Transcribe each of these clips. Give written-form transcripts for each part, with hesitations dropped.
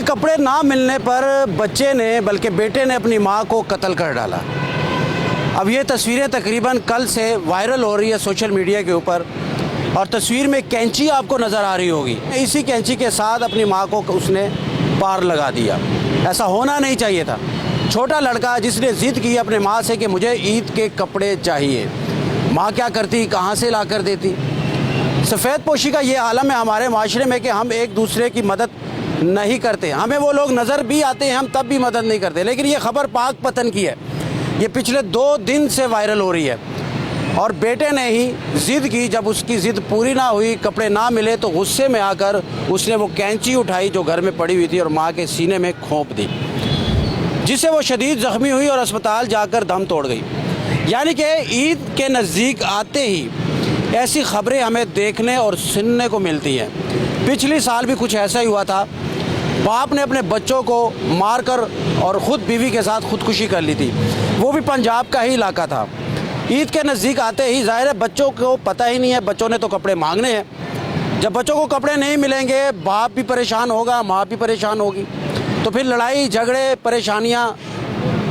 کپڑے نہ ملنے پر بچے نے بلکہ بیٹے نے اپنی ماں کو قتل کر ڈالا۔ اب یہ تصویریں تقریباً کل سے وائرل ہو رہی ہے سوشل میڈیا کے اوپر، اور تصویر میں کینچی آپ کو نظر آ رہی ہوگی۔ اسی کینچی کے ساتھ اپنی ماں کو اس نے پار لگا دیا۔ ایسا ہونا نہیں چاہیے تھا۔ چھوٹا لڑکا جس نے ضد کی اپنے ماں سے کہ مجھے عید کے کپڑے چاہیے، ماں کیا کرتی، کہاں سے لا کر دیتی۔ سفید پوشی کا یہ عالم ہے ہمارے معاشرے میں کہ ہم ایک دوسرے کی مدد نہیں کرتے، ہمیں وہ لوگ نظر بھی آتے ہیں ہم تب بھی مدد نہیں کرتے۔ لیکن یہ خبر پاک پتن کی ہے، یہ پچھلے 2 دن سے وائرل ہو رہی ہے، اور بیٹے نے ہی ضد کی۔ جب اس کی ضد پوری نہ ہوئی، کپڑے نہ ملے، تو غصے میں آ کر اس نے وہ کینچی اٹھائی جو گھر میں پڑی ہوئی تھی اور ماں کے سینے میں کھونپ دی، جس سے وہ شدید زخمی ہوئی اور اسپتال جا کر دم توڑ گئی۔ یعنی کہ عید کے نزدیک آتے ہی ایسی خبریں ہمیں دیکھنے اور سننے کو ملتی ہیں۔ پچھلی سال بھی کچھ ایسا ہی ہوا تھا، باپ نے اپنے بچوں کو مار کر اور خود بیوی کے ساتھ خودکشی کر لی تھی، وہ بھی پنجاب کا ہی علاقہ تھا۔ عید کے نزدیک آتے ہی ظاہر ہے بچوں کو پتہ ہی نہیں ہے، بچوں نے تو کپڑے مانگنے ہیں۔ جب بچوں کو کپڑے نہیں ملیں گے، باپ بھی پریشان ہوگا، ماں بھی پریشان ہوگی، تو پھر لڑائی جھگڑے پریشانیاں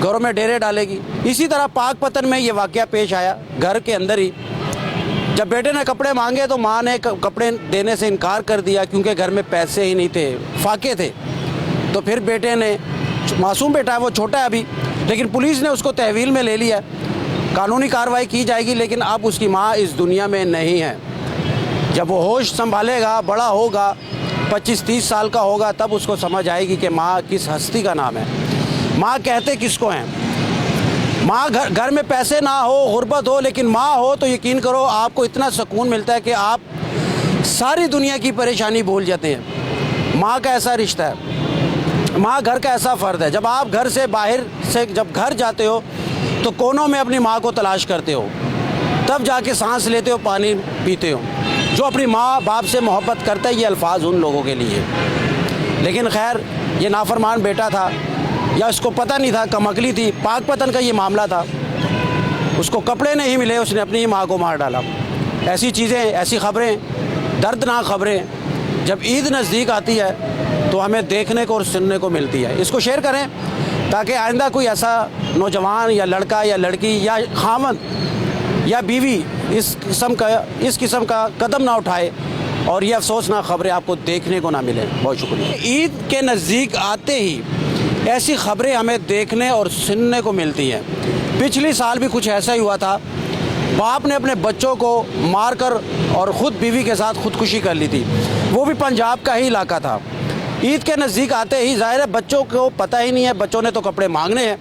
گھروں میں ڈیرے ڈالے گی۔ اسی طرح پاک پتن میں یہ واقعہ پیش آیا گھر کے اندر ہی۔ جب بیٹے نے کپڑے مانگے تو ماں نے کپڑے دینے سے انکار کر دیا، کیونکہ گھر میں پیسے ہی نہیں تھے، فاقے تھے۔ تو پھر بیٹے نے، معصوم بیٹا ہے، وہ چھوٹا ہے ابھی، لیکن پولیس نے اس کو تحویل میں لے لیا، قانونی کارروائی کی جائے گی، لیکن اب اس کی ماں اس دنیا میں نہیں ہے۔ جب وہ ہوش سنبھالے گا، بڑا ہوگا، 25-30 سال کا ہوگا، تب اس کو سمجھ آئے گی کہ ماں کس ہستی کا نام ہے، ماں کہتے کس کو ہیں۔ ماں گھر میں پیسے نہ ہو، غربت ہو، لیکن ماں ہو تو یقین کرو آپ کو اتنا سکون ملتا ہے کہ آپ ساری دنیا کی پریشانی بھول جاتے ہیں۔ ماں کا ایسا رشتہ ہے، ماں گھر کا ایسا فرد ہے۔ جب آپ گھر سے باہر سے جب گھر جاتے ہو تو کونوں میں اپنی ماں کو تلاش کرتے ہو، تب جا کے سانس لیتے ہو، پانی پیتے ہو۔ جو اپنی ماں باپ سے محبت کرتا ہے، یہ الفاظ ان لوگوں کے لیے۔ لیکن خیر، یہ نافرمان بیٹا تھا، یا اس کو پتہ نہیں تھا، کم عقلی تھی، پاک پتن کا یہ معاملہ تھا، اس کو کپڑے نہیں ملے، اس نے اپنی ماں کو مار ڈالا۔ ایسی چیزیں، ایسی خبریں، دردناک خبریں جب عید نزدیک آتی ہے تو ہمیں دیکھنے کو اور سننے کو ملتی ہے۔ اس کو شیئر کریں تاکہ آئندہ کوئی ایسا نوجوان یا لڑکا یا لڑکی یا خاوند یا بیوی اس قسم کا قدم نہ اٹھائے اور یہ افسوسناک خبریں آپ کو دیکھنے کو نہ ملیں۔ بہت شکریہ۔ عید کے نزدیک آتے ہی ایسی خبریں ہمیں دیکھنے اور سننے کو ملتی ہیں۔ پچھلی سال بھی کچھ ایسا ہی ہوا تھا، باپ نے اپنے بچوں کو مار کر اور خود بیوی کے ساتھ خودکشی کر لی تھی، وہ بھی پنجاب کا ہی علاقہ تھا۔ عید کے نزدیک آتے ہی ظاہر ہے بچوں کو پتہ ہی نہیں ہے، بچوں نے تو کپڑے مانگنے ہیں۔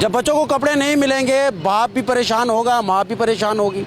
جب بچوں کو کپڑے نہیں ملیں گے، باپ بھی پریشان ہوگا، ماں بھی پریشان ہوگی۔